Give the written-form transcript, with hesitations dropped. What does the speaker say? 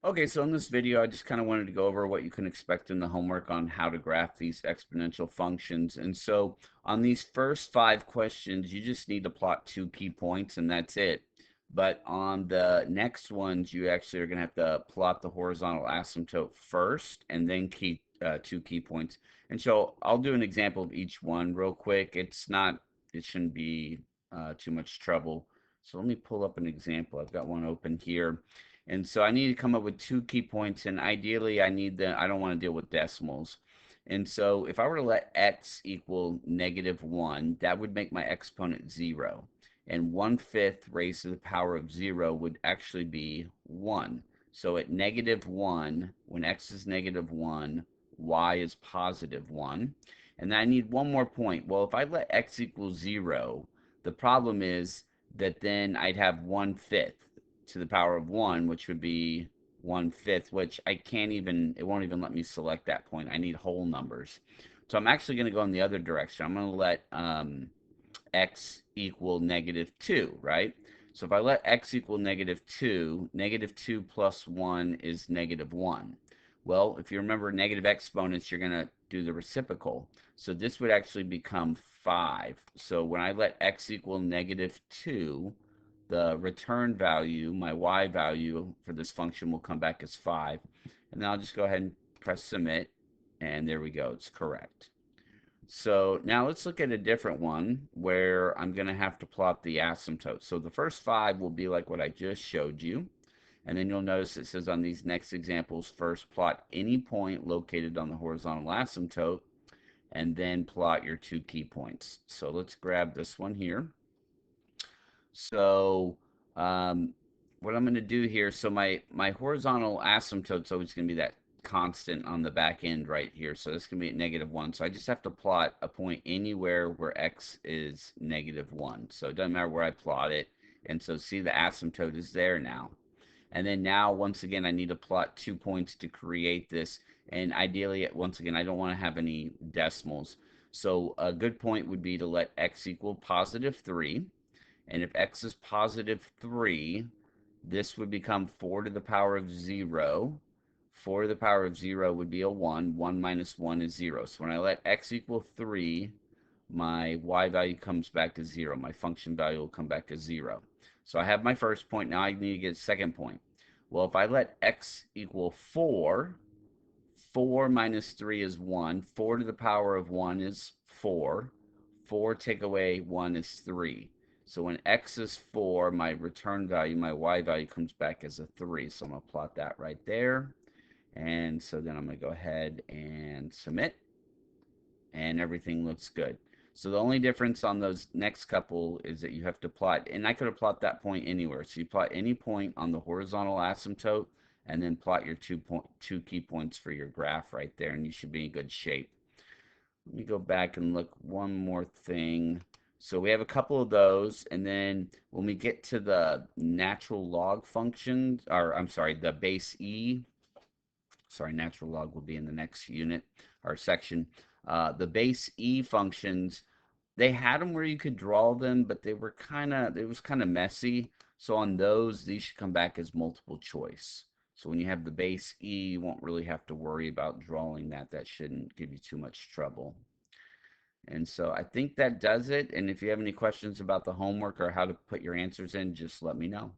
Okay, so in this video, I just kind of wanted to go over what you can expect in the homework on how to graph these exponential functions. And so on these first 5 questions, you just need to plot 2 key points and that's it. But on the next ones, you actually are going to have to plot the horizontal asymptote first and then 2 key points. And so I'll do an example of each one real quick. It shouldn't be too much trouble. So let me pull up an example. I've got one open here. And so I need to come up with 2 key points, and ideally I don't want to deal with decimals. And so if I were to let x equal -1, that would make my exponent 0. And 1/5 raised to the power of 0 would actually be 1. So at -1, when x is -1, y is +1. And then I need one more point. Well, if I let x equal 0, the problem is that then I'd have 1/5 to the power of 1, which would be 1/5, which I can't even, it won't even let me select that point. I need whole numbers. So I'm actually going to go in the other direction. I'm going to let x equal -2, right? So if I let x equal -2, -2 plus 1 is -1. Well, if you remember negative exponents, you're going to do the reciprocal. So this would actually become 5. So when I let x equal -2, the return value, my y value for this function will come back as 5. And then I'll just go ahead and press submit. And there we go. It's correct. So now let's look at a different one where I'm going to have to plot the asymptote. So the first 5 will be like what I just showed you. And then you'll notice it says on these next examples, first plot any point located on the horizontal asymptote, and then plot your 2 key points. So let's grab this one here. So um, what I'm going to do here, so my horizontal asymptote is always going to be that constant on the back end right here. So this can be at -1. So I just have to plot a point anywhere where x is -1. So it doesn't matter where I plot it. And so see the asymptote is there now. And then now, once again, I need to plot 2 points to create this. And ideally, once again, I don't want to have any decimals. So a good point would be to let x equal +3. And if x is +3, this would become 4 to the power of 0. 4 to the power of 0 would be a 1. 1 minus 1 is 0. So when I let x equal 3, my y value comes back to 0. My function value will come back to 0. So I have my first point. Now I need to get a second point. Well, if I let x equal 4, 4 minus 3 is 1. 4 to the power of 1 is 4. 4 take away 1 is 3. So when x is 4, my return value, my y value, comes back as a 3. So I'm going to plot that right there. And so then I'm going to go ahead and submit. And everything looks good. So the only difference on those next couple is that you have to plot, and I could have plotted that point anywhere. So you plot any point on the horizontal asymptote, and then plot your 2 key points for your graph right there, and you should be in good shape. Let me go back and look one more thing. So we have a couple of those, and then when we get to the natural log function, or I'm sorry, the base E, sorry, natural log will be in the next unit or section. The base E functions, they had them where you could draw them, but it was kind of messy. So on those, these should come back as multiple choice. So when you have the base E, you won't really have to worry about drawing that. That shouldn't give you too much trouble. And so I think that does it. And if you have any questions about the homework or how to put your answers in, just let me know.